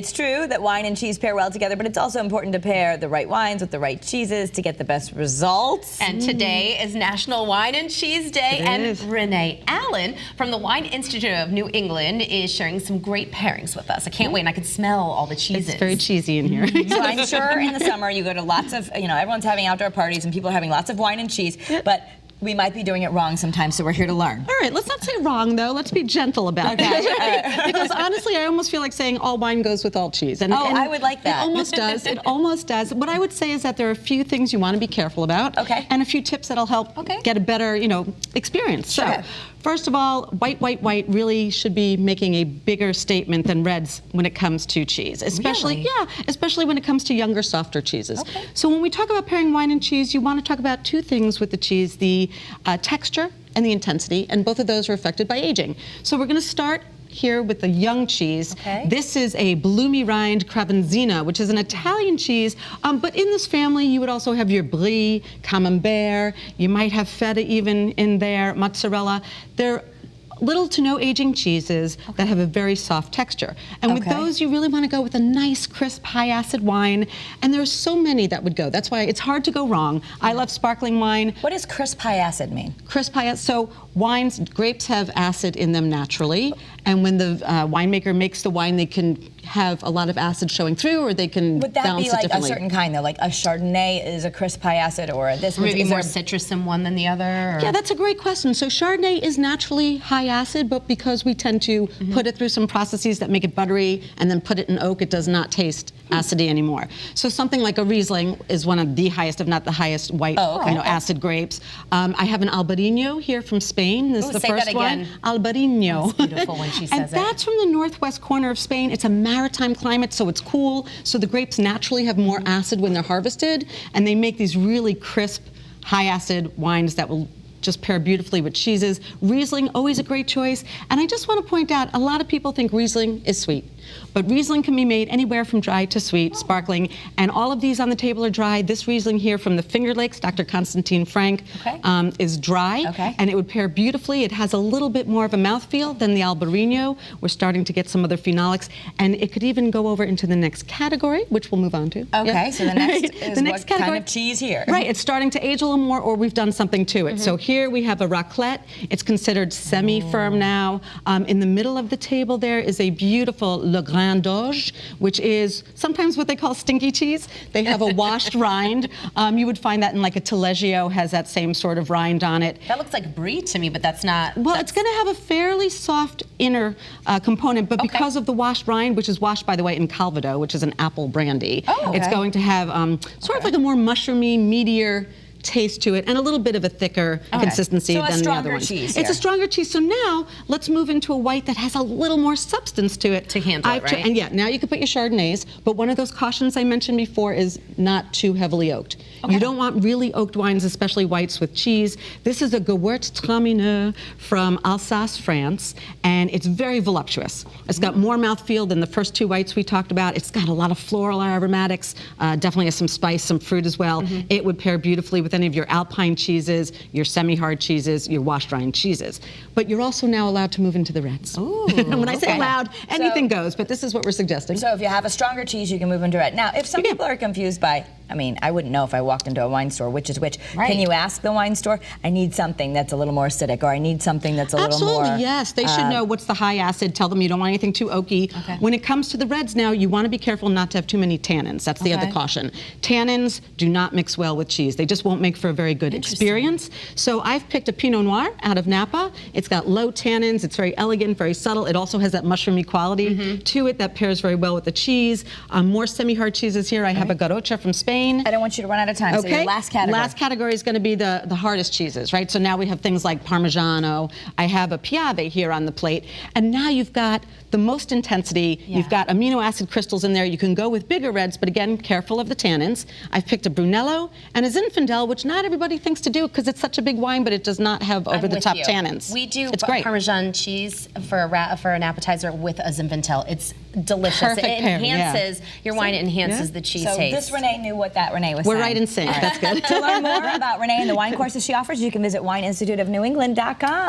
It's true that wine and cheese pair well together, but it's also important to pair the right wines with the right cheeses to get the best results. And today is National Wine and Cheese Day, and Renee Allen from the Wine Institute of New England is sharing some great pairings with us. I can't wait, and I can smell all the cheeses. It's very cheesy in here. So I'm sure in the summer you go to lots of, everyone's having outdoor parties and people are having lots of wine and cheese, but we might be doing it wrong sometimes, so we're here to learn. All right, let's not say wrong, though. Let's be gentle about that. Because honestly, I almost feel like saying all wine goes with all cheese. And I would like that. It almost does. It almost does. What I would say is that there are a few things you want to be careful about. Okay. And a few tips that'll help get a better, experience. Sure. So, first of all, white really should be making a bigger statement than reds when it comes to cheese. Especially, especially when it comes to younger, softer cheeses. Okay. So when we talk about pairing wine and cheese, you want to talk about two things with the cheese, the texture and the intensity, and both of those are affected by aging. So we're going to start here with the young cheese. Okay. This is a bloomy rind Cravanzina, which is an Italian cheese, but in this family you would also have your Brie, Camembert, you might have feta even in there, mozzarella. They're little to no aging cheeses that have a very soft texture. And with those, you really want to go with a nice, crisp, high-acid wine. And there's so many that would go. That's why it's hard to go wrong. I love sparkling wine. What does crisp high-acid mean? Crisp high-acid. So grapes have acid in them naturally. And when the winemaker makes the wine, they can have a lot of acid showing through, or they can balance it differently. Would that be like a certain kind, though? Like a Chardonnay is a crisp high acid, or this would be more citrus in one than the other? Or? Yeah, that's a great question. So Chardonnay is naturally high acid, but because we tend to put it through some processes that make it buttery and then put it in oak, it does not taste acidy anymore. So something like a Riesling is one of the highest, if not the highest, white acid grapes. I have an Albarino here from Spain. This is the first one. Albarino. That's beautiful when she says and that's from the northwest corner of Spain. It's a maritime climate, so it's cool. So the grapes naturally have more acid when they're harvested, and they make these really crisp, high acid wines that will just pair beautifully with cheeses. Riesling, always a great choice. And I just want to point out, a lot of people think Riesling is sweet. But Riesling can be made anywhere from dry to sweet, sparkling, and all of these on the table are dry. This Riesling here from the Finger Lakes, Dr. Constantine Frank, is dry, and it would pair beautifully. It has a little bit more of a mouthfeel than the Albarino. We're starting to get some other phenolics, and it could even go over into the next category, which we'll move on to. Okay, so the next is the next kind of cheese here? Right, it's starting to age a little more, or we've done something to it. So here we have a raclette. It's considered semi-firm now. In the middle of the table there is a beautiful Le Grand Doge, which is sometimes what they call stinky cheese. They have a washed rind. You would find that in like a Taleggio has that same sort of rind on it. That looks like brie to me, but that's not. Well, it's going to have a fairly soft inner component, but because of the washed rind, which is washed, by the way, in Calvados, which is an apple brandy, it's going to have sort of like a more mushroomy, meatier taste to it, and a little bit of a thicker consistency than the other ones. Cheese it's a stronger cheese. So now let's move into a white that has a little more substance to it. To handle it, right? And now you can put your Chardonnays, but one of those cautions I mentioned before is not too heavily oaked. You don't want really oaked wines, especially whites with cheese. This is a Gewürztraminer from Alsace, France, and it's very voluptuous. It's got more mouthfeel than the first two whites we talked about. It's got a lot of floral aromatics, definitely has some spice, some fruit as well. It would pair beautifully with any of your alpine cheeses, your semi-hard cheeses, your washed rind cheeses. But you're also now allowed to move into the reds. Ooh, when I say allowed, anything goes, but this is what we're suggesting. So if you have a stronger cheese, you can move into red. Now, if some people are confused by, I wouldn't know if I walked into a wine store which is which. Can you ask the wine store, I need something that's a little more acidic, or I need something that's a little more... Absolutely, yes. They should know what's the high acid. Tell them you don't want anything too oaky. When it comes to the reds now, you want to be careful not to have too many tannins. That's the other caution. Tannins do not mix well with cheese. They just won't make for a very good experience. So I've picked a Pinot Noir out of Napa. It's got low tannins. It's very elegant, very subtle. It also has that mushroomy quality to it that pairs very well with the cheese. More semi-hard cheeses here. I have a Garrocha from Spain. I don't want you to run out of time. So your last category. Last category is going to be the hardest cheeses, right? So now we have things like Parmigiano. I have a Piave here on the plate. And now you've got the most intensity. You've got amino acid crystals in there. You can go with bigger reds, but again, careful of the tannins. I've picked a Brunello and a Zinfandel, which not everybody thinks to do because it's such a big wine, but it does not have over-the-top tannins. We do it's great. Parmesan cheese for an appetizer with a Zinfandel. It's delicious. Perfect it enhances your wine. It enhances the cheese taste. So this Renee knew what that Renee was We're saying. right in sync. That's good. To learn more about Renee and the wine courses she offers, you can visit wineinstituteofnewengland.com.